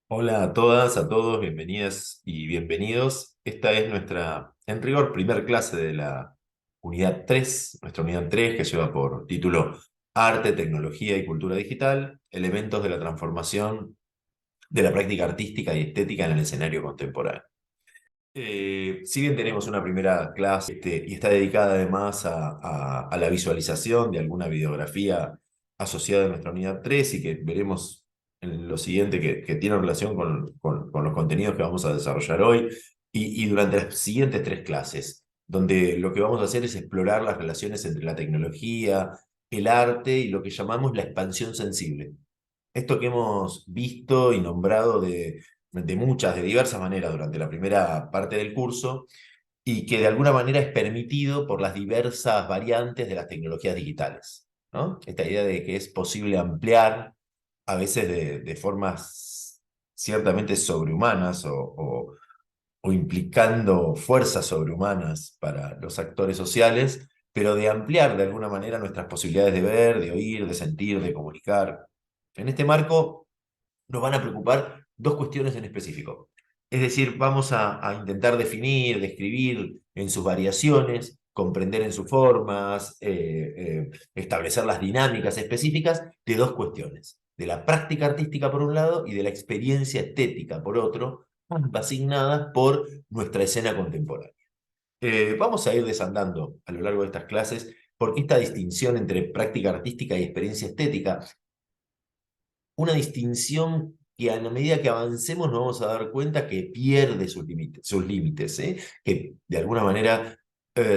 Hola a todas, a todos, bienvenidas y bienvenidos. Esta es nuestra, en rigor, primer clase de la unidad 3, nuestra unidad 3 que lleva por título Arte, Tecnología y Cultura Digital, elementos de la transformación de la práctica artística y estética en el escenario contemporáneo. Si bien tenemos una primera clase y está dedicada además a la visualización de alguna videografía asociada a nuestra unidad 3 y que veremos en lo siguiente que tiene relación con los contenidos que vamos a desarrollar hoy y durante las siguientes tres clases, donde lo que vamos a hacer es explorar las relaciones entre la tecnología, el arte y lo que llamamos la expansión sensible. Esto que hemos visto y nombrado de diversas maneras durante la primera parte del curso y que de alguna manera es permitido por las diversas variantes de las tecnologías digitales, ¿no? Esta idea de que es posible ampliar a veces de formas ciertamente sobrehumanas o implicando fuerzas sobrehumanas para los actores sociales, pero de ampliar de alguna manera nuestras posibilidades de ver, de oír, de sentir, de comunicar. En este marco nos van a preocupar dos cuestiones en específico. Es decir, vamos a intentar definir, describir en sus variaciones, comprender en sus formas, establecer las dinámicas específicas de dos cuestiones, de la práctica artística por un lado y de la experiencia estética por otro, ambas asignadas por nuestra escena contemporánea. Vamos a ir desandando a lo largo de estas clases porque esta distinción entre práctica artística y experiencia estética, una distinción que a la medida que avancemos nos vamos a dar cuenta que pierde sus límites, ¿eh? Que de alguna manera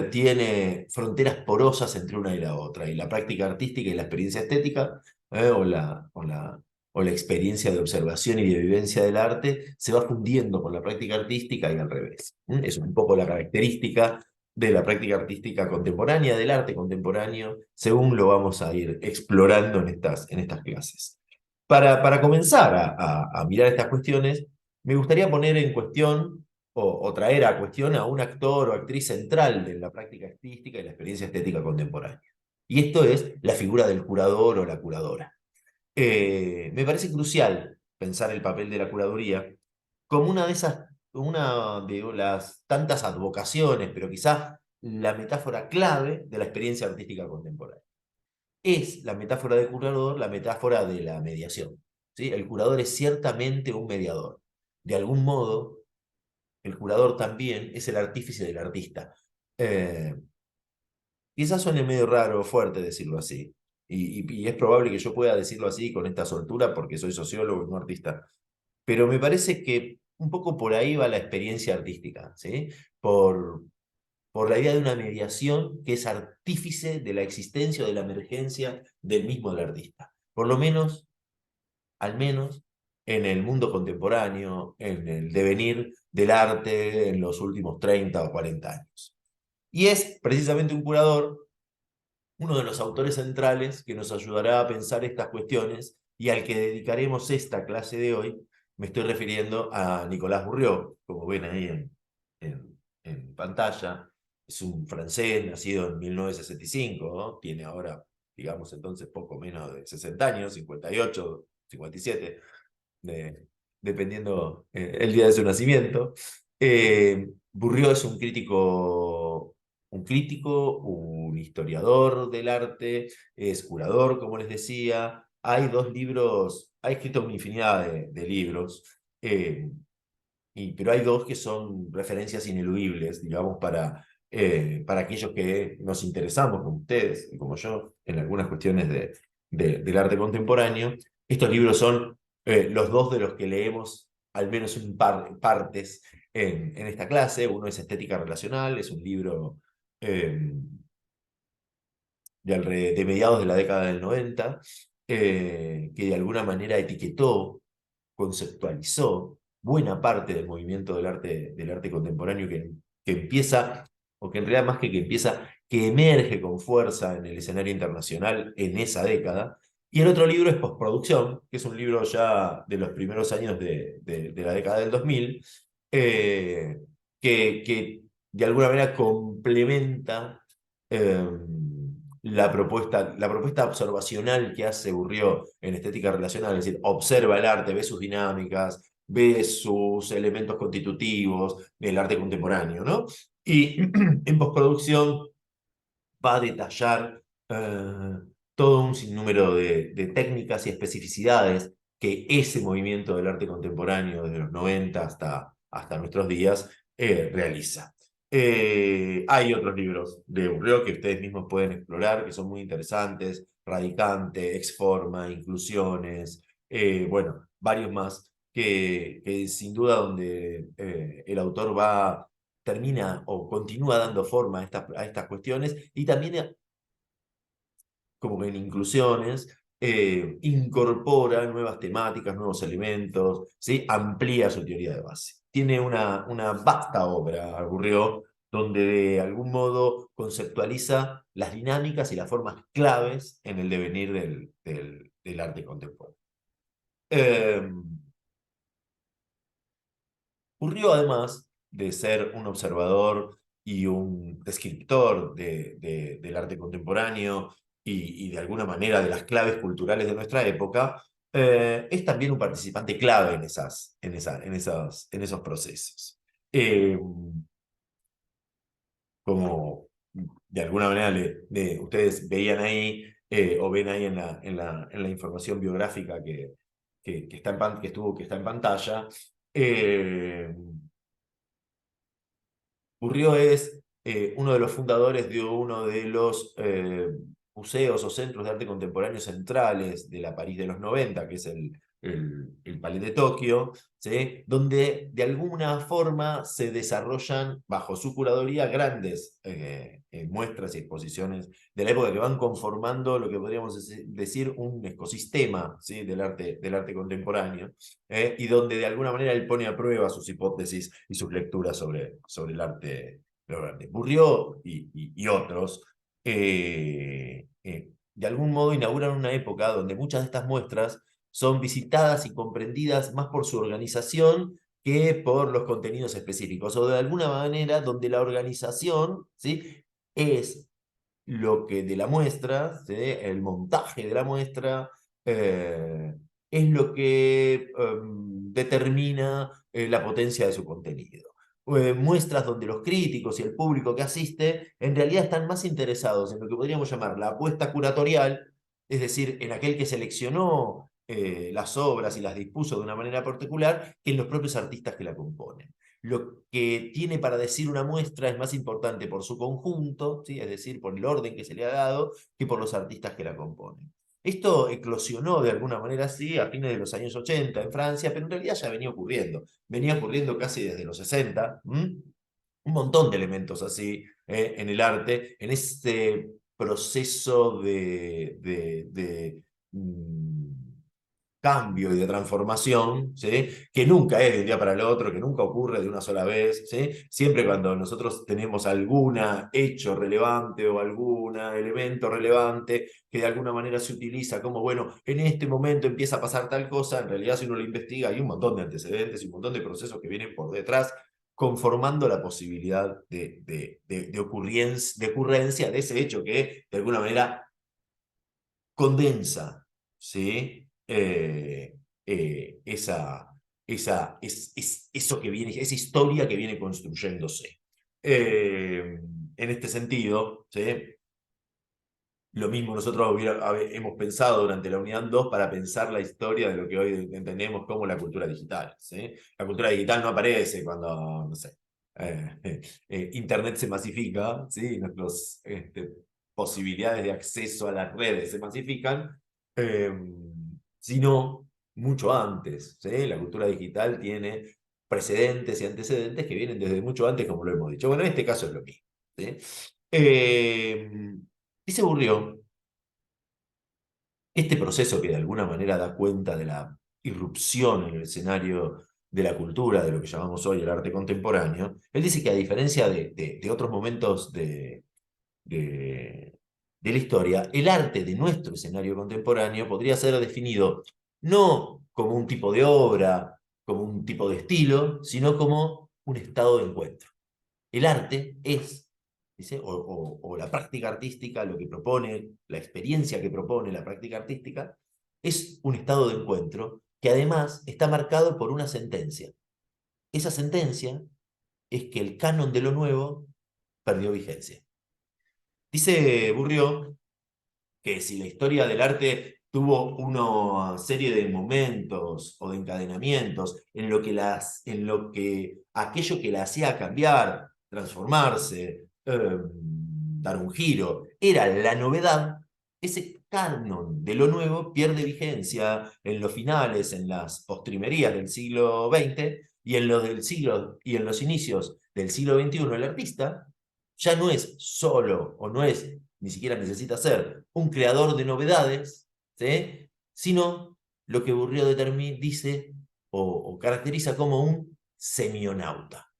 tiene fronteras porosas entre una y la otra, y la práctica artística y la experiencia estética, o la experiencia de observación y de vivencia del arte se va fundiendo con la práctica artística y al revés. Es un poco la característica de la práctica artística contemporánea, del arte contemporáneo, según lo vamos a ir explorando en estas clases. Para comenzar a mirar estas cuestiones, me gustaría poner en cuestión o traer a cuestión a un actor o actriz central de la práctica artística y la experiencia estética contemporánea. Y esto es la figura del curador o la curadora. Me parece crucial pensar el papel de la curaduría como una de las tantas advocaciones, pero quizás la metáfora clave de la experiencia artística contemporánea. Es la metáfora del curador, la metáfora de la mediación. ¿Sí? El curador es ciertamente un mediador. De algún modo, el curador también es el artífice del artista. Eh, Quizás suene medio raro o fuerte decirlo así, y es probable que yo pueda decirlo así con esta soltura porque soy sociólogo y no artista, pero me parece que un poco por ahí va la experiencia artística, ¿sí? Por, por la idea de una mediación que es artífice de la existencia o de la emergencia del mismo del artista. Por lo menos, al menos, en el mundo contemporáneo, en el devenir del arte en los últimos 30 o 40 años. Y es precisamente un curador, uno de los autores centrales que nos ayudará a pensar estas cuestiones y al que dedicaremos esta clase de hoy. Me estoy refiriendo a Nicolás Bourriaud, como ven ahí en pantalla. Es un francés nacido en 1965, ¿no? Tiene ahora, digamos, entonces poco menos de 60 años, 58, 57, de, dependiendo el día de su nacimiento. Bourriaud es un historiador del arte, es curador, como les decía. Hay dos libros, ha escrito una infinidad de libros, pero hay dos que son referencias ineludibles, digamos, para aquellos que nos interesamos, como ustedes y como yo, en algunas cuestiones del arte contemporáneo. Estos libros son los dos de los que leemos al menos partes en esta clase. Uno es Estética Relacional, es un libro eh, de mediados de la década del 90, que de alguna manera etiquetó, conceptualizó buena parte del movimiento del arte contemporáneo que empieza, o que en realidad más que empieza, que emerge con fuerza en el escenario internacional en esa década. Y el otro libro es Postproducción, que es un libro ya de los primeros años de la década del 2000, eh, que de alguna manera complementa eh, la propuesta observacional que hace Bourriaud en estética relacional, es decir, observa el arte, ve sus dinámicas, ve sus elementos constitutivos del arte contemporáneo, ¿no? Y en postproducción va a detallar todo un sinnúmero de técnicas y especificidades que ese movimiento del arte contemporáneo desde los 90 hasta nuestros días realiza. Hay otros libros de Urrió que ustedes mismos pueden explorar, que son muy interesantes: Radicante, Exforma, Inclusiones, bueno, varios más, que sin duda donde el autor termina o continúa dando forma a estas cuestiones, y también como que en Inclusiones incorpora nuevas temáticas, nuevos elementos, ¿sí? Amplía su teoría de base. Tiene una vasta obra, Gurrió, donde de algún modo conceptualiza las dinámicas y las formas claves en el devenir del arte contemporáneo. Urrió, además de ser un observador y un descriptor del arte contemporáneo y de alguna manera de las claves culturales de nuestra época, es también un participante clave en esos procesos. Eh, Como de alguna manera ustedes veían ahí o ven ahí en la información biográfica que está en pantalla. eh, Urrió es uno de los fundadores de uno de los museos o centros de arte contemporáneo centrales de la París de los 90, que es el Palais de Tokio, ¿sí? Donde de alguna forma se desarrollan bajo su curaduría grandes muestras y exposiciones de la época que van conformando lo que podríamos decir un ecosistema, ¿sí? del arte contemporáneo, y donde de alguna manera él pone a prueba sus hipótesis y sus lecturas sobre el arte. Bourdieu y otros, de algún modo inauguran una época donde muchas de estas muestras son visitadas y comprendidas más por su organización que por los contenidos específicos, o de alguna manera donde la organización, ¿sí? es lo que de la muestra, ¿sí? El montaje de la muestra, eh, es lo que determina la potencia de su contenido. Muestras donde los críticos y el público que asiste en realidad están más interesados en lo que podríamos llamar la apuesta curatorial, es decir, en aquel que seleccionó las obras y las dispuso de una manera particular, que en los propios artistas que la componen. Lo que tiene para decir una muestra es más importante por su conjunto, ¿sí? Es decir, por el orden que se le ha dado, que por los artistas que la componen. Esto eclosionó de alguna manera así a fines de los años 80 en Francia, pero en realidad ya venía ocurriendo. Venía ocurriendo casi desde los 60. Un montón de elementos así en el arte, en este proceso de cambio y de transformación, ¿sí? Que nunca es de un día para el otro, que nunca ocurre de una sola vez, ¿sí? Siempre cuando nosotros tenemos algún hecho relevante o algún elemento relevante que de alguna manera se utiliza como, bueno, en este momento empieza a pasar tal cosa, en realidad si uno lo investiga hay un montón de antecedentes y un montón de procesos que vienen por detrás conformando la posibilidad de ocurrencia de ese hecho que de alguna manera condensa, ¿sí? Eso que viene, esa historia que viene construyéndose. En este sentido, ¿sí? Lo mismo nosotros hemos pensado durante la unidad 2 para pensar la historia de lo que hoy entendemos como la cultura digital, ¿sí? La cultura digital no aparece cuando, no sé, Internet se masifica, ¿sí? Nuestras posibilidades de acceso a las redes se masifican, eh, sino mucho antes, ¿sí? La cultura digital tiene precedentes y antecedentes que vienen desde mucho antes, como lo hemos dicho. Bueno, en este caso es lo mismo, ¿sí? Dice Bourdieu, este proceso que de alguna manera da cuenta de la irrupción en el escenario de la cultura, de lo que llamamos hoy el arte contemporáneo, él dice que a diferencia de otros momentos de la historia, el arte de nuestro escenario contemporáneo podría ser definido no como un tipo de obra, como un tipo de estilo, sino como un estado de encuentro. El arte es, dice, o la práctica artística, lo que propone, la experiencia que propone la práctica artística, es un estado de encuentro que además está marcado por una sentencia. Esa sentencia es que el canon de lo nuevo perdió vigencia. Dice Bourdieu que si la historia del arte tuvo una serie de momentos o de encadenamientos en lo que aquello que la hacía cambiar, transformarse, dar un giro, era la novedad, ese canon de lo nuevo pierde vigencia en los finales, en las postrimerías del siglo XX y en los inicios del siglo XXI. El artista ya no es solo, o no es, ni siquiera necesita ser, un creador de novedades, ¿sí? Sino lo que Bourdieu dice o caracteriza como un semionauta,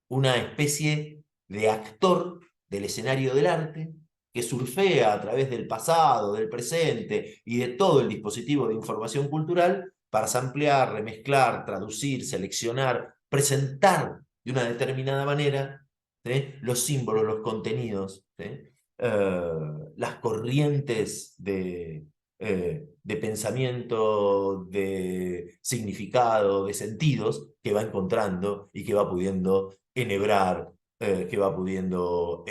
una especie de actor del escenario del arte que surfea a través del pasado, del presente y de todo el dispositivo de información cultural para samplear, remezclar, traducir, seleccionar, presentar de una determinada manera, ¿sí? Los símbolos, los contenidos, ¿sí? Las corrientes de pensamiento, de significado, de sentidos que va encontrando y que va pudiendo enhebrar, que va pudiendo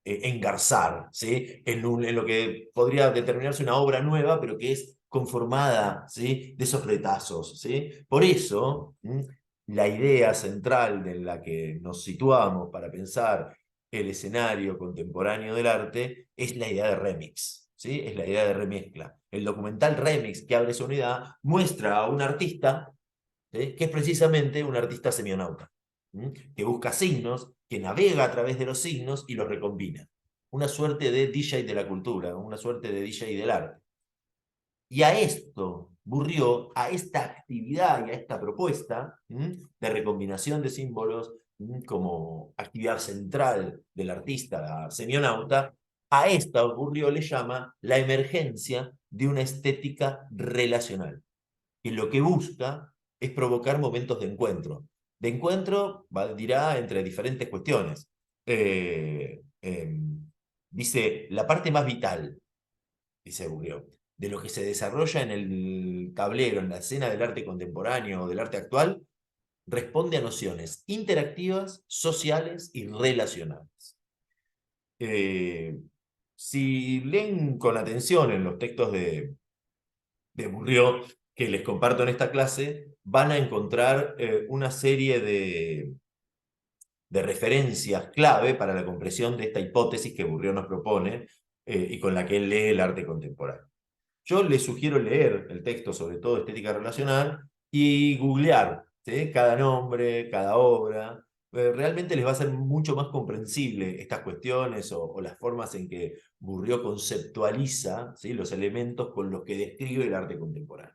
engarzar, ¿sí? En lo que podría determinarse una obra nueva, pero que es conformada, ¿sí? De esos retazos, ¿sí? Por eso, la idea central en la que nos situamos para pensar el escenario contemporáneo del arte es la idea de remix, ¿sí? Es la idea de remezcla. El documental Remix que abre esa unidad muestra a un artista, ¿sí? Que es precisamente un artista semionauta, que busca signos, que navega a través de los signos y los recombina. Una suerte de DJ de la cultura, una suerte de DJ del arte. Y a esto, Bourdieu, a esta actividad y a esta propuesta de recombinación de símbolos como actividad central del artista semionauta, a esta Bourdieu le llama la emergencia de una estética relacional, que lo que busca es provocar momentos de encuentro. De encuentro, dirá, entre diferentes cuestiones. Eh, eh, Dice, la parte más vital, dice Bourdieu, de lo que se desarrolla en el tablero, en la escena del arte contemporáneo o del arte actual, responde a nociones interactivas, sociales y relacionales. Eh, si leen con atención en los textos de Bourdieu que les comparto en esta clase, van a encontrar una serie de referencias clave para la comprensión de esta hipótesis que Bourdieu nos propone y con la que él lee el arte contemporáneo. Yo les sugiero leer el texto, sobre todo estética relacional, y googlear, ¿sí? Cada nombre, cada obra. Realmente les va a ser mucho más comprensible estas cuestiones o las formas en que Bourdieu conceptualiza, ¿sí? Los elementos con los que describe el arte contemporáneo.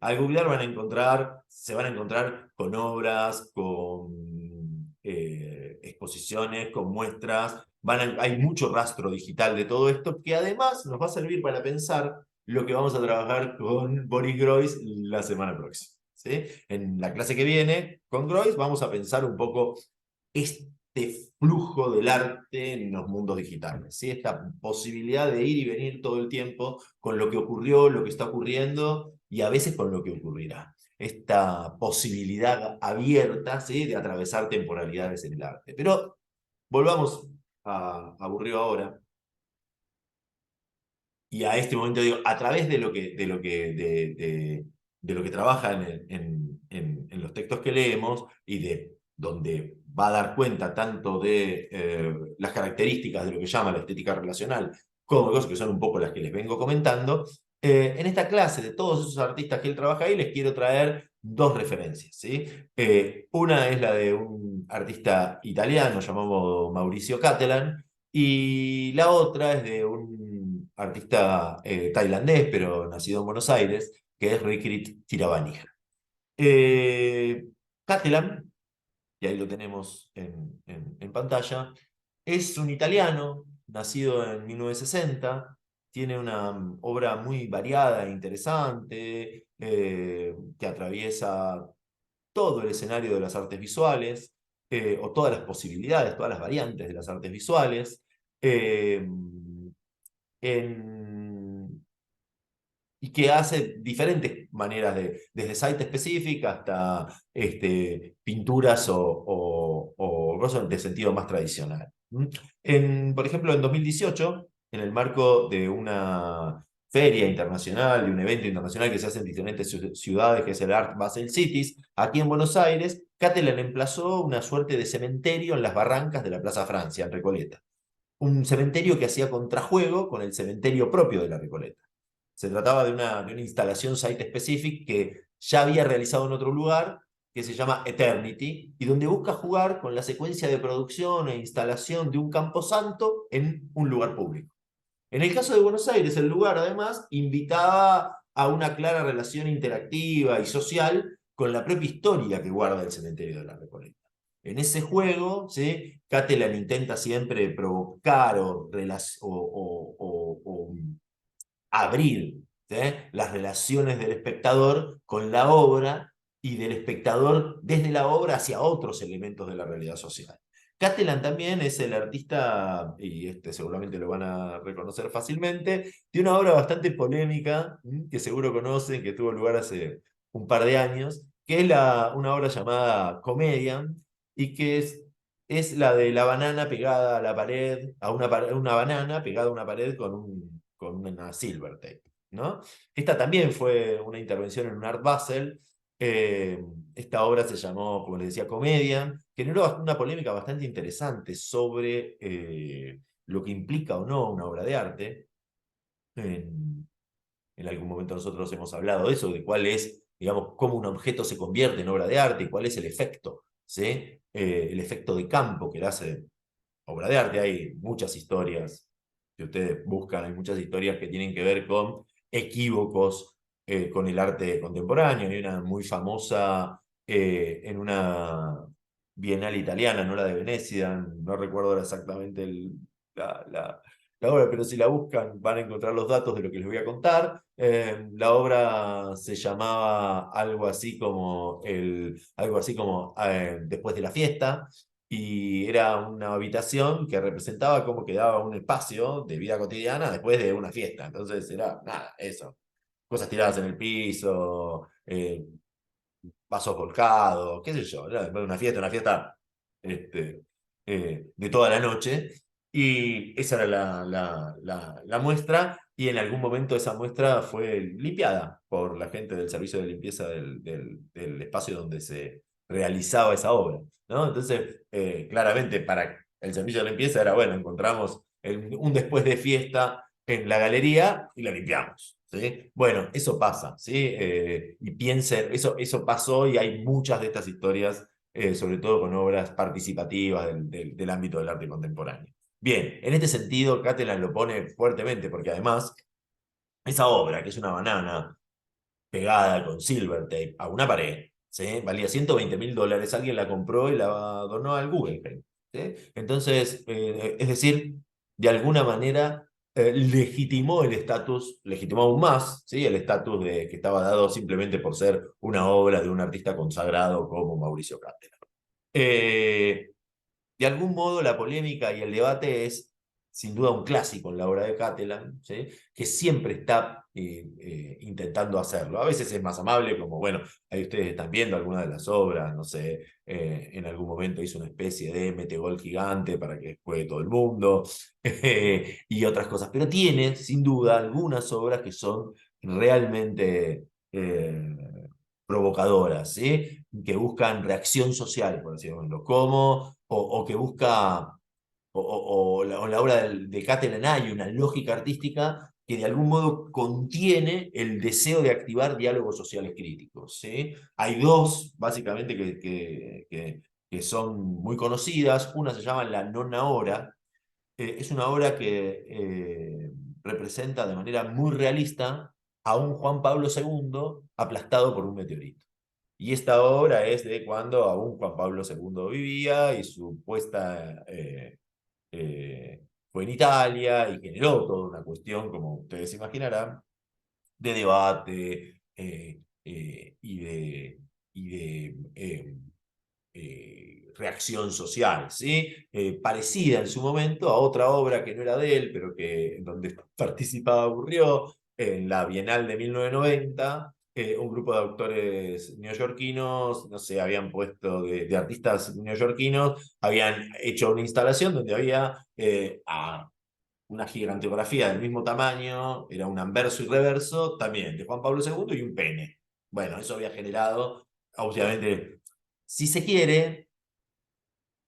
Al googlear se van a encontrar con obras, con exposiciones, con muestras. Hay mucho rastro digital de todo esto que además nos va a servir para pensar lo que vamos a trabajar con Boris Groys la semana próxima, ¿sí? En la clase que viene, con Groys, vamos a pensar un poco este flujo del arte en los mundos digitales, ¿sí? Esta posibilidad de ir y venir todo el tiempo con lo que ocurrió, lo que está ocurriendo y a veces con lo que ocurrirá. Esta posibilidad abierta, ¿sí? De atravesar temporalidades en el arte. Pero volvamos a Bourdieu ahora y a este momento digo, a través de lo que trabaja en los textos que leemos y de donde va a dar cuenta tanto de las características de lo que llama la estética relacional, como cosas que son un poco las que les vengo comentando, en esta clase de todos esos artistas que él trabaja ahí, les quiero traer dos referencias, ¿sí? Una es la de un artista italiano llamado Mauricio Cattelan, y la otra es de un artista tailandés, pero nacido en Buenos Aires, que es Rikrit Tiravanian. Eh, Catalan, y ahí lo tenemos en pantalla, es un italiano, nacido en 1960, tiene una obra muy variada e interesante, que atraviesa todo el escenario de las artes visuales, o todas las posibilidades, todas las variantes de las artes visuales. Eh, en, y que hace diferentes maneras, desde site específica hasta pinturas o cosas de sentido más tradicional. Por ejemplo, en 2018, en el marco de una feria internacional, de un evento internacional que se hace en diferentes ciudades, que es el Art Basel Cities, aquí en Buenos Aires, Catalan emplazó una suerte de cementerio en las barrancas de la Plaza Francia, en Recoleta. Un cementerio que hacía contrajuego con el cementerio propio de la Recoleta. Se trataba de una instalación site-specific que ya había realizado en otro lugar, que se llama Eternity, y donde busca jugar con la secuencia de producción e instalación de un camposanto en un lugar público. En el caso de Buenos Aires, el lugar además invitaba a una clara relación interactiva y social con la propia historia que guarda el cementerio de la Recoleta. En ese juego, ¿sí? Catalan intenta siempre provocar o abrir, ¿sí? Las relaciones del espectador con la obra y del espectador desde la obra hacia otros elementos de la realidad social. Catalan también es el artista, y seguramente lo van a reconocer fácilmente, de una obra bastante polémica, que seguro conocen, que tuvo lugar hace un par de años, que es una obra llamada Comedian, y que es la de la banana pegada a la pared, una banana pegada a una pared con una silver tape, ¿no? Esta también fue una intervención en un Art Basel. Esta obra se llamó, como les decía, Comedia, generó una polémica bastante interesante sobre lo que implica o no una obra de arte. En, en algún momento nosotros hemos hablado de eso, de cuál es, digamos, cómo un objeto se convierte en obra de arte y cuál es el efecto, ¿sí? El efecto de campo que le hace obra de arte. Hay muchas historias que ustedes buscan, hay muchas historias que tienen que ver con equívocos con el arte contemporáneo. Hay una muy famosa en una bienal italiana, no la de Venecia, no recuerdo ahora exactamente la, la, la obra, pero si la buscan van a encontrar los datos de lo que les voy a contar. La obra se llamaba algo así como Después de la fiesta, y era una habitación que representaba cómo quedaba un espacio de vida cotidiana después de una fiesta. Entonces era nada, eso. Cosas tiradas en el piso, vasos volcados, qué sé yo. Era después de una fiesta este, de toda la noche. Y esa era la muestra. Y en algún momento esa muestra fue limpiada por la gente del servicio de limpieza del espacio donde se realizaba esa obra, ¿no? Entonces, claramente para el servicio de limpieza era, bueno, encontramos un después de fiesta en la galería y la limpiamos, ¿sí? Bueno, eso pasa, ¿sí? Y piensen, eso pasó y hay muchas de estas historias, sobre todo con obras participativas del ámbito del arte contemporáneo. Bien, en este sentido, Catalan lo pone fuertemente, porque además, esa obra, que es una banana pegada con silver tape a una pared, ¿sí? Valía $120.000, alguien la compró y la donó al Guggenheim, ¿sí? Entonces, es decir, de alguna manera legitimó aún más, ¿sí? El estatus que estaba dado simplemente por ser una obra de un artista consagrado como Mauricio Cátedra. De algún modo la polémica y el debate es sin duda un clásico en la obra de Catalan, ¿sí? Que siempre está intentando hacerlo. A veces es más amable, como bueno, ahí ustedes están viendo algunas de las obras, no sé, en algún momento hizo una especie de metegol gigante para que juegue todo el mundo, y otras cosas, pero tiene sin duda algunas obras que son realmente provocadoras, ¿sí? Que buscan reacción social, por así decirlo, como, o que busca, o la obra de Catalan hay una lógica artística que de algún modo contiene el deseo de activar diálogos sociales críticos, ¿sí? Hay dos, básicamente, que son muy conocidas. Una se llama La Nona Hora. Es una obra que representa de manera muy realista a un Juan Pablo II aplastado por un meteorito. Y esta obra es de cuando aún Juan Pablo II vivía y su puesta eh, fue en Italia y generó toda una cuestión, como ustedes imaginarán, de debate y de reacción social, ¿sí? Parecida en su momento a otra obra que no era de él, pero que en donde participaba Aburrió, en la Bienal de 1990, un grupo de autores neoyorquinos, no sé, habían puesto de artistas neoyorquinos, habían hecho una instalación donde había una gigantografía del mismo tamaño, era un anverso y reverso, también de Juan Pablo II y un pene. Bueno, eso había generado, obviamente, si se quiere,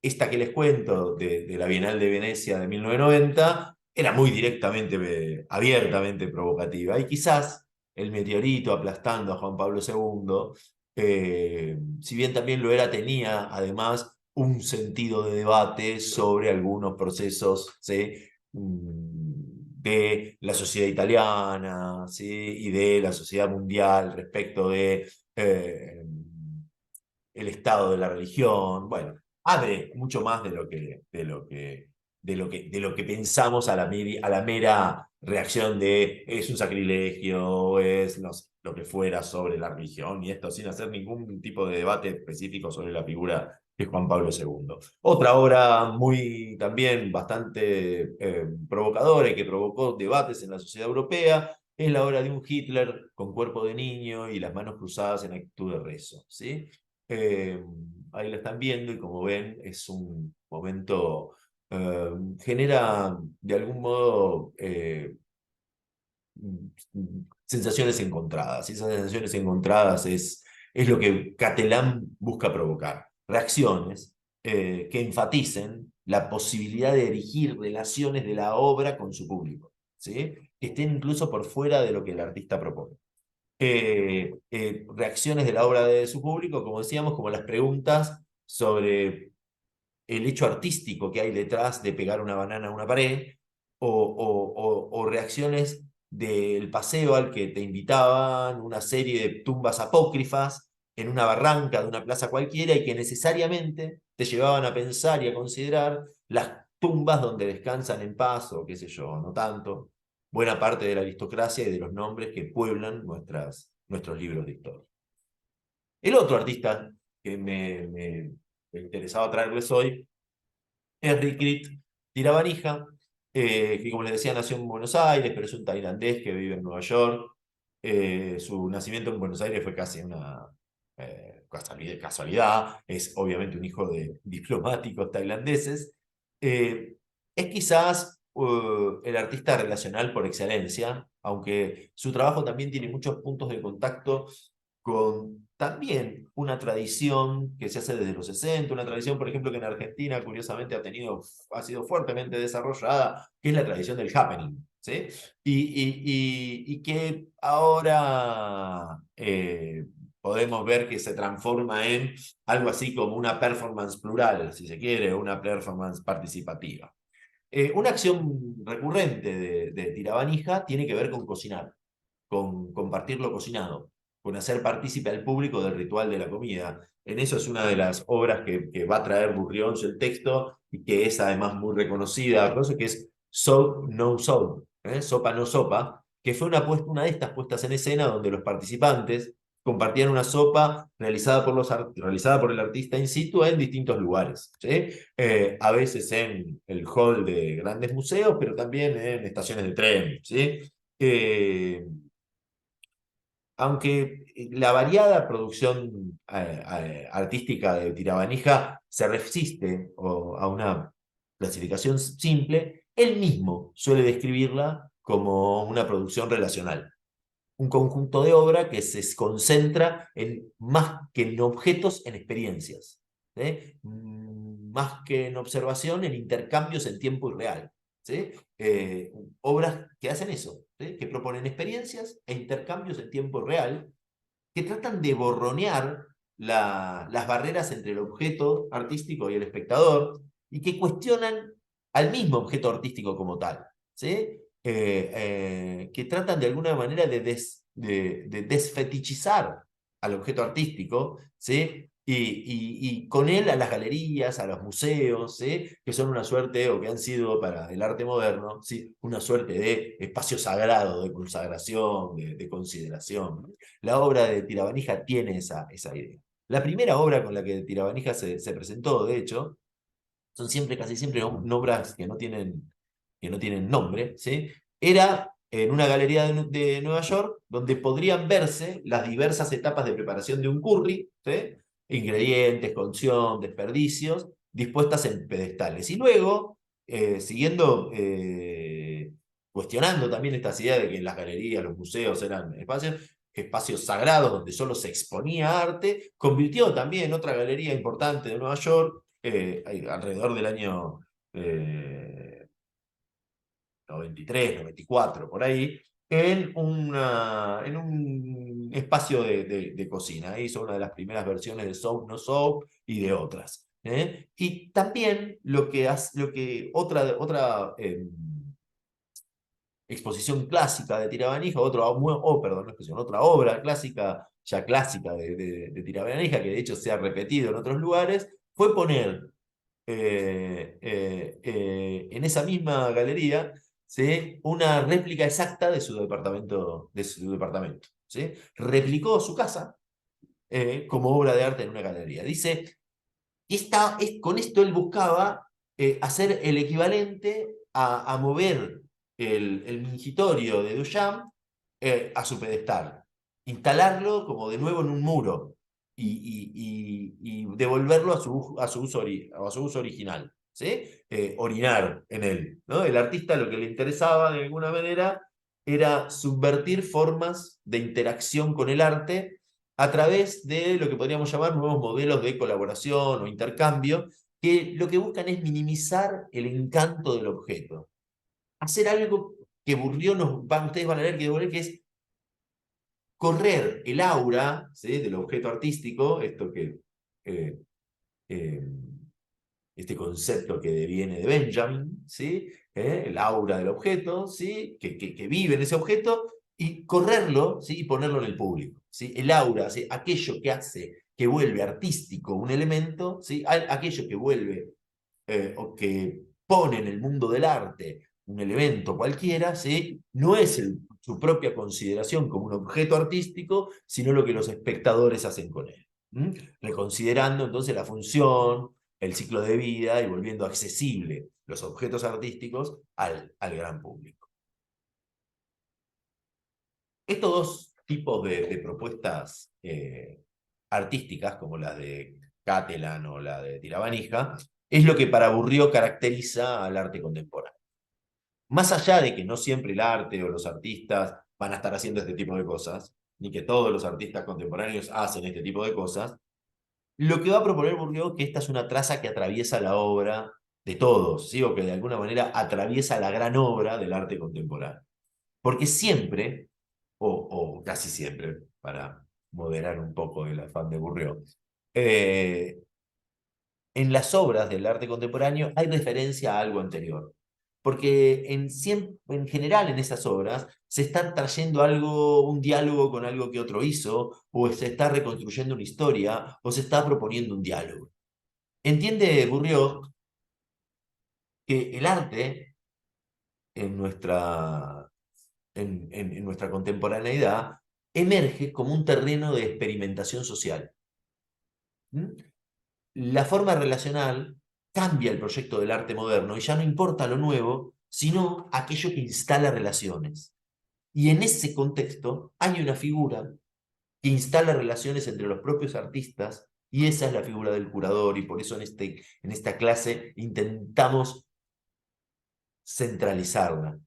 esta que les cuento de la Bienal de Venecia de 1990 era muy directamente, abiertamente provocativa. Y quizás el meteorito aplastando a Juan Pablo II, si bien también lo era, tenía además un sentido de debate sobre algunos procesos, ¿sí? De la sociedad italiana, ¿sí? Y de la sociedad mundial respecto de el estado de la religión, bueno, abre mucho más de lo que pensamos a la mera reacción de es un sacrilegio, es no sé, lo que fuera sobre la religión, y esto sin hacer ningún tipo de debate específico sobre la figura de Juan Pablo II. Otra obra muy también bastante provocadora y que provocó debates en la sociedad europea es la obra de un Hitler con cuerpo de niño y las manos cruzadas en actitud de rezo, ¿sí? Eh, Ahí lo están viendo y como ven es un momento, genera de algún modo sensaciones encontradas. Y esas sensaciones encontradas es lo que Catelán busca provocar. Reacciones que enfaticen la posibilidad de erigir relaciones de la obra con su público, ¿sí? Que estén incluso por fuera de lo que el artista propone. Reacciones de la obra de su público, como decíamos, como las preguntas sobre el hecho artístico que hay detrás de pegar una banana a una pared, o reacciones del paseo al que te invitaban, una serie de tumbas apócrifas en una barranca de una plaza cualquiera y que necesariamente te llevaban a pensar y a considerar las tumbas donde descansan en paz o qué sé yo, no tanto, buena parte de la aristocracia y de los nombres que pueblan nuestros libros de historia. El otro artista que me interesaba traerles hoy es Rikrit Tiravanija, que como les decía nació en Buenos Aires, pero es un tailandés que vive en Nueva York. Su nacimiento en Buenos Aires fue casi una casualidad, es obviamente un hijo de diplomáticos tailandeses. Es quizás el artista relacional por excelencia, aunque su trabajo también tiene muchos puntos de contacto con también una tradición que se hace desde los 60, una tradición, por ejemplo, que en Argentina, curiosamente, ha sido fuertemente desarrollada, que es la tradición del happening, ¿sí? Y que ahora podemos ver que se transforma en algo así como una performance plural, si se quiere, una performance participativa. Una acción recurrente de Tirabanija tiene que ver con cocinar, con compartir lo cocinado, con hacer partícipe al público del ritual de la comida. En eso es una de las obras que va a traer Burrión el texto y que es además muy reconocida, por eso que es Soap No Soap, sopa no sopa, que fue una de estas puestas en escena donde los participantes compartían una sopa realizada por el artista in situ en distintos lugares, ¿sí? A veces en el hall de grandes museos, pero también en estaciones de tren, ¿sí? Aunque la variada producción artística de Tirabanija se resiste a una clasificación simple, él mismo suele describirla como una producción relacional, un conjunto de obra que se concentra en más que en objetos, en experiencias, ¿sí? Más que en observación, en intercambios en tiempo real, ¿sí? Obras que hacen eso, ¿sí? Que proponen experiencias e intercambios en tiempo real, que tratan de borronear las barreras entre el objeto artístico y el espectador, y que cuestionan al mismo objeto artístico como tal, ¿sí? Que tratan de alguna manera de desfetichizar al objeto artístico, ¿sí? Y con él a las galerías, a los museos, ¿sí? Que son una suerte, o que han sido para el arte moderno, ¿sí? Una suerte de espacio sagrado, de consagración, de consideración. La obra de Tirabanija tiene esa idea. La primera obra con la que Tirabanija se presentó, de hecho, son siempre, casi siempre obras que no tienen nombre, ¿sí? Era en una galería de Nueva York, donde podrían verse las diversas etapas de preparación de un curry, ¿sí? Ingredientes, cocción, desperdicios, dispuestas en pedestales. Y luego, siguiendo cuestionando también estas ideas de que las galerías, los museos eran espacios sagrados donde solo se exponía arte, convirtió también otra galería importante de Nueva York, alrededor del año 93, 94, por ahí, en un espacio de cocina. Hizo una de las primeras versiones de Soap No Soap y de otras. Y también otra exposición clásica de Tirabanija, perdón, no exposición, otra obra clásica, ya clásica de Tirabanija, que de hecho se ha repetido en otros lugares, fue poner en esa misma galería, ¿sí? Una réplica exacta de su departamento, ¿sí? Replicó su casa como obra de arte en una galería. Dice, con esto él buscaba hacer el equivalente a mover el mingitorio de Duchamp a su pedestal, instalarlo como de nuevo en un muro y devolverlo a su uso original, ¿sí? Orinar en él, ¿no? El artista lo que le interesaba de alguna manera era subvertir formas de interacción con el arte a través de lo que podríamos llamar nuevos modelos de colaboración o intercambio, que lo que buscan es minimizar el encanto del objeto. Hacer algo que ustedes van a leer que es correr el aura, ¿sí? Del objeto artístico, eh, eh, este concepto que deviene de Benjamin, ¿sí? El aura del objeto, ¿sí? Que vive en ese objeto, y correrlo, ¿sí? Y ponerlo en el público, ¿sí? El aura, ¿sí? Aquello que hace, que vuelve artístico un elemento, ¿sí? Aquello que vuelve o que pone en el mundo del arte un elemento cualquiera, ¿sí? No es su propia consideración como un objeto artístico, sino lo que los espectadores hacen con él. Reconsiderando entonces la función, el ciclo de vida y volviendo accesible los objetos artísticos al gran público. Estos dos tipos de propuestas artísticas, como la de Catalan o la de Tirabanija, es lo que para Bourriaud caracteriza al arte contemporáneo. Más allá de que no siempre el arte o los artistas van a estar haciendo este tipo de cosas, ni que todos los artistas contemporáneos hacen este tipo de cosas, lo que va a proponer Bourdieu es que esta es una traza que atraviesa la obra de todos, ¿sí? O que de alguna manera atraviesa la gran obra del arte contemporáneo. Porque siempre, o casi siempre, para moderar un poco el afán de Bourdieu, eh, en las obras del arte contemporáneo hay referencia a algo anterior. Porque en general en esas obras se está trayendo algo, un diálogo con algo que otro hizo, o se está reconstruyendo una historia, o se está proponiendo un diálogo. Entiende Bourdieu que el arte en en nuestra contemporaneidad emerge como un terreno de experimentación social. ¿Mm? La forma relacional cambia el proyecto del arte moderno y ya no importa lo nuevo, sino aquello que instala relaciones. Y en ese contexto hay una figura que instala relaciones entre los propios artistas y esa es la figura del curador y por eso en esta clase intentamos centralizarla.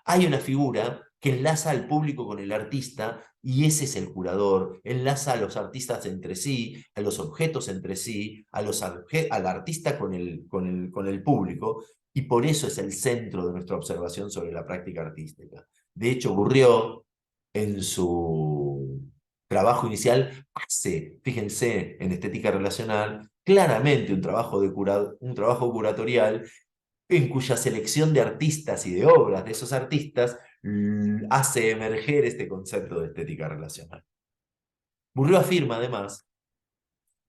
Hay una figura que enlaza al público con el artista y ese es el curador, enlaza a los artistas entre sí, a los objetos entre sí, al artista con el público y por eso es el centro de nuestra observación sobre la práctica artística. De hecho, Bourdieu en su trabajo inicial hace, fíjense, en estética relacional, claramente un trabajo curatorial en cuya selección de artistas y de obras de esos artistas hace emerger este concepto de estética relacional. Bourdieu afirma además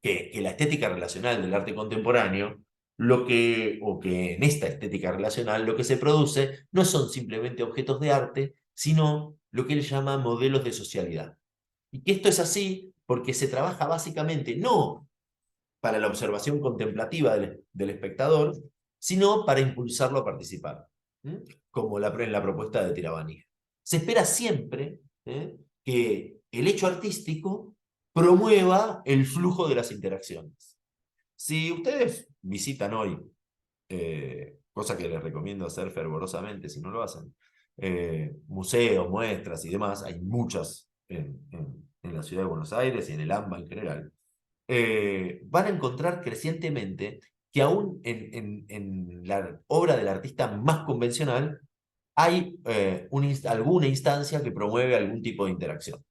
que la estética relacional del arte contemporáneo, o que en esta estética relacional lo que se produce no son simplemente objetos de arte, sino lo que él llama modelos de socialidad. Y que esto es así porque se trabaja básicamente no para la observación contemplativa del espectador, sino para impulsarlo a participar, como en la propuesta de Tirabani. Se espera siempre que el hecho artístico promueva el flujo de las interacciones. Si ustedes visitan hoy, cosa que les recomiendo hacer fervorosamente si no lo hacen, museos, muestras y demás, hay muchas en la ciudad de Buenos Aires y en el AMBA en general, van a encontrar crecientemente que aún en la obra del artista más convencional hay alguna instancia que promueve algún tipo de interacción.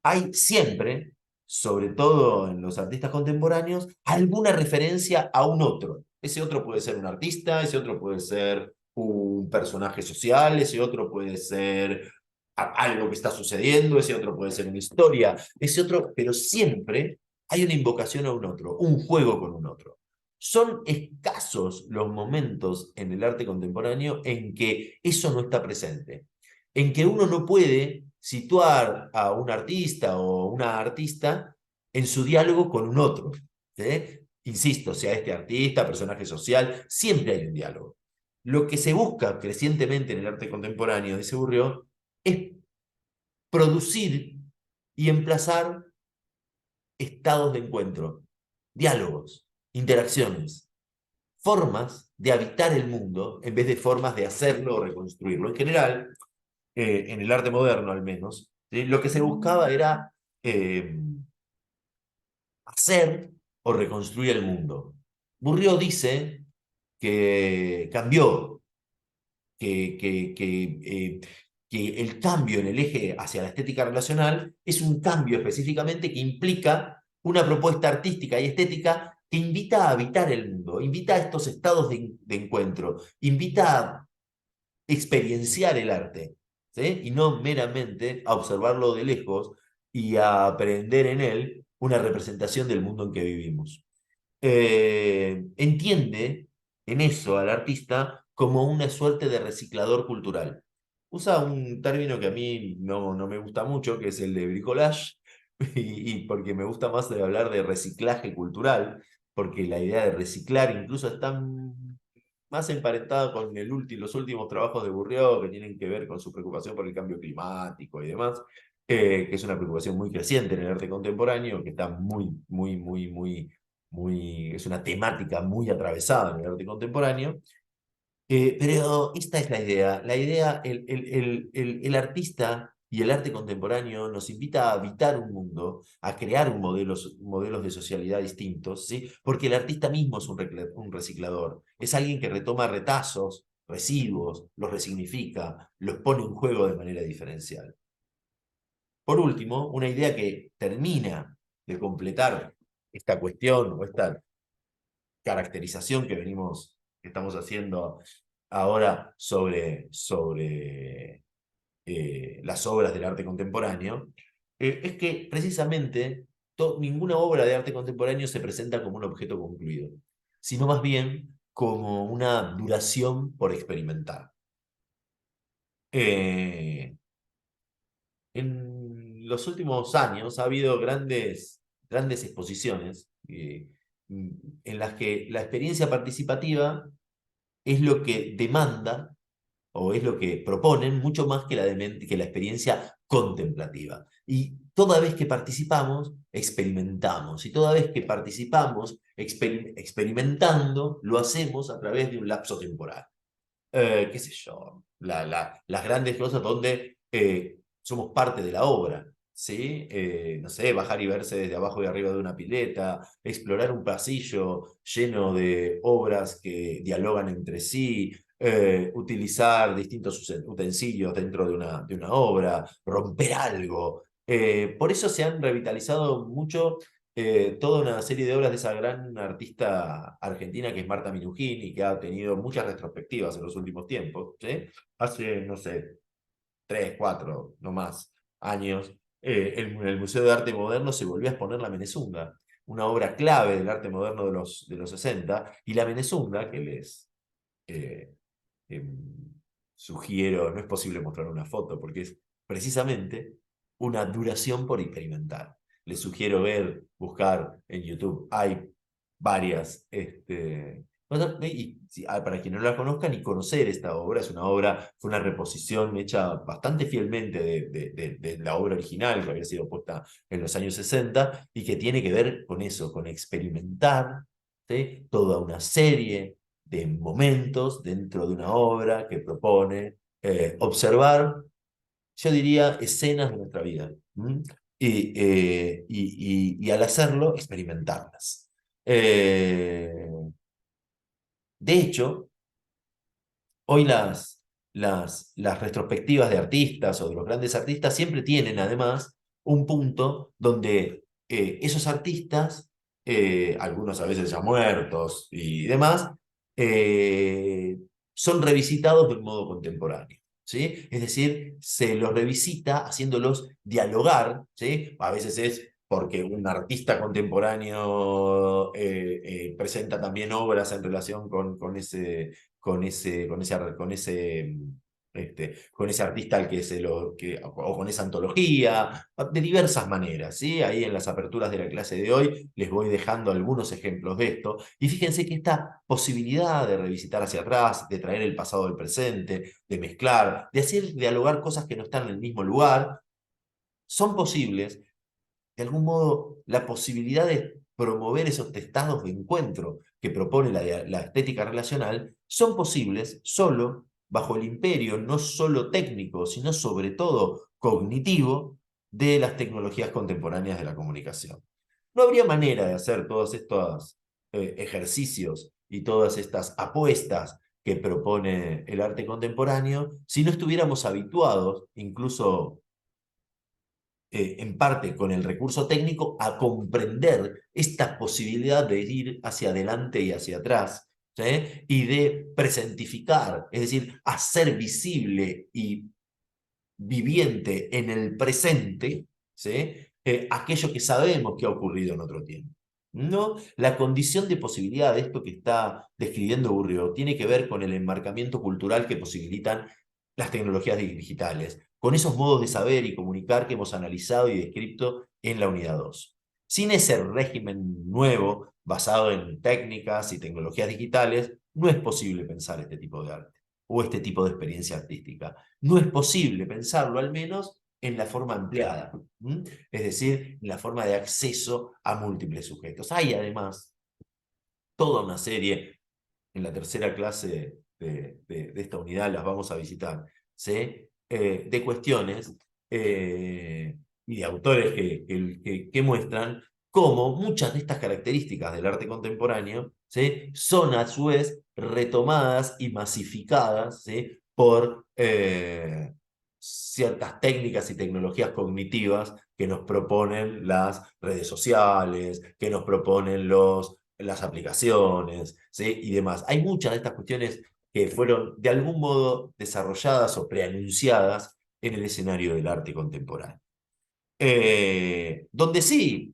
Hay siempre, sobre todo en los artistas contemporáneos, alguna referencia a un otro. Ese otro puede ser un artista, ese otro puede ser un personaje social, ese otro puede ser algo que está sucediendo, ese otro puede ser una historia, ese otro, pero siempre hay una invocación a un otro, un juego con un otro. Son escasos los momentos en el arte contemporáneo en que eso no está presente, en que uno no puede situar a un artista o una artista en su diálogo con un otro. ¿Sí? Insisto, sea este artista, personaje social, siempre hay un diálogo. Lo que se busca crecientemente en el arte contemporáneo, dice Bourriaud, es producir y emplazar estados de encuentro, diálogos, interacciones, formas de habitar el mundo en vez de formas de hacerlo o reconstruirlo. En general, en el arte moderno al menos, ¿sí? Lo que se buscaba era eh, hacer o reconstruir el mundo. Bourriaud dice que cambió, que el cambio en el eje hacia la estética relacional es un cambio específicamente que implica una propuesta artística y estética que invita a habitar el mundo, invita a estos estados de encuentro, invita a experienciar el arte, ¿sí? Y no meramente a observarlo de lejos y a aprender en él una representación del mundo en que vivimos. Entiende en eso al artista como una suerte de reciclador cultural. Usa un término que a mí no me gusta mucho, que es el de bricolage, y porque me gusta más de hablar de reciclaje cultural, porque la idea de reciclar incluso está más emparentada con los últimos trabajos de Bourriaud, que tienen que ver con su preocupación por el cambio climático y demás, que es una preocupación muy creciente en el arte contemporáneo, que está es una temática muy atravesada en el arte contemporáneo. Pero esta es la idea. La idea, el artista y el arte contemporáneo nos invita a habitar un mundo, a crear modelos de socialidad distintos, ¿sí? Porque el artista mismo es un reciclador. Es alguien que retoma retazos, residuos, los resignifica, los pone en juego de manera diferencial. Por último, una idea que termina de completar esta cuestión o esta caracterización que estamos haciendo ahora sobre las obras del arte contemporáneo, es que precisamente ninguna obra de arte contemporáneo se presenta como un objeto concluido, sino más bien como una duración por experimentar. Eh, en los últimos años ha habido grandes exposiciones en las que la experiencia participativa es lo que demanda o es lo que proponen mucho más que que la experiencia contemplativa. Y toda vez que participamos, experimentamos. Y toda vez que participamos experimentando, lo hacemos a través de un lapso temporal. Qué sé yo, las grandes cosas donde somos parte de la obra. ¿Sí? No sé, bajar y verse desde abajo y arriba de una pileta, explorar un pasillo lleno de obras que dialogan entre sí, utilizar distintos utensilios dentro de una obra, romper algo. Por eso se han revitalizado mucho toda una serie de obras de esa gran artista argentina que es Marta Minujín y que ha tenido muchas retrospectivas en los últimos tiempos. ¿Sí? Hace, no sé, 3, 4, no más años, en el Museo de Arte Moderno se volvió a exponer la Menezunda, una obra clave del arte moderno de los 60, y la Menezunda, que les eh, sugiero, no es posible mostrar una foto, porque es precisamente una duración por experimentar. Les sugiero buscar en YouTube, hay varias Para quien no la conozca, ni conocer esta obra, fue una reposición hecha bastante fielmente de la obra original que había sido puesta en los años 60 y que tiene que ver con eso, con experimentar, ¿sí?, toda una serie de momentos dentro de una obra que propone observar, yo diría, escenas de nuestra vida. ¿M? Y al hacerlo, experimentarlas. De hecho, hoy las retrospectivas de artistas o de los grandes artistas siempre tienen además un punto donde esos artistas, algunos a veces ya muertos y demás, eh, son revisitados de un modo contemporáneo. ¿Sí? Es decir, se los revisita haciéndolos dialogar, ¿sí? A veces es porque un artista contemporáneo presenta también obras en relación con ese artista al que o con esa antología, de diversas maneras, ¿sí? Ahí en las aperturas de la clase de hoy les voy dejando algunos ejemplos de esto. Y fíjense que esta posibilidad de revisitar hacia atrás, de traer el pasado al presente, de mezclar, de hacer dialogar cosas que no están en el mismo lugar, son posibles. De algún modo, la posibilidad de promover esos estados de encuentro que propone la estética relacional son posibles solo bajo el imperio no solo técnico, sino sobre todo cognitivo de las tecnologías contemporáneas de la comunicación. No habría manera de hacer todos estos ejercicios y todas estas apuestas que propone el arte contemporáneo si no estuviéramos habituados, incluso en parte con el recurso técnico, a comprender esta posibilidad de ir hacia adelante y hacia atrás, ¿sí?, y de presentificar, es decir, hacer visible y viviente en el presente, ¿sí?, aquello que sabemos que ha ocurrido en otro tiempo. ¿No? La condición de posibilidad de esto que está describiendo Burrió tiene que ver con el enmarcamiento cultural que posibilitan las tecnologías digitales, con esos modos de saber y comunicar que hemos analizado y descrito en la unidad 2. Sin ese régimen nuevo, basado en técnicas y tecnologías digitales, no es posible pensar este tipo de arte o este tipo de experiencia artística. No es posible pensarlo, al menos, en la forma ampliada, ¿m? Es decir, en la forma de acceso a múltiples sujetos. Hay además toda una serie, en la tercera clase de esta unidad las vamos a visitar, ¿sí?, de cuestiones y de autores que muestran cómo muchas de estas características del arte contemporáneo, ¿sí?, son a su vez retomadas y masificadas, ¿sí?, por ciertas técnicas y tecnologías cognitivas que nos proponen las redes sociales, que nos proponen las aplicaciones, ¿sí?, y demás. Hay muchas de estas cuestiones que fueron de algún modo desarrolladas o preanunciadas en el escenario del arte contemporáneo. Donde sí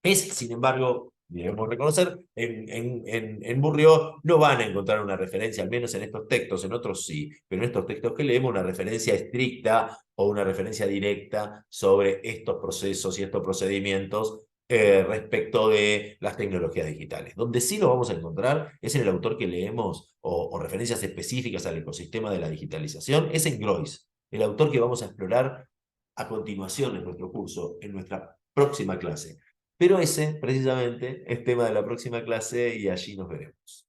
es, sin embargo, debemos reconocer, en Bourriaud no van a encontrar una referencia, al menos en estos textos, en otros sí, pero en estos textos que leemos, una referencia estricta o una referencia directa sobre estos procesos y estos procedimientos respecto de las tecnologías digitales. Donde sí lo vamos a encontrar es en el autor que leemos o referencias específicas al ecosistema de la digitalización, es en Groys, el autor que vamos a explorar a continuación en nuestro curso, en nuestra próxima clase. Pero ese, precisamente, es tema de la próxima clase y allí nos veremos.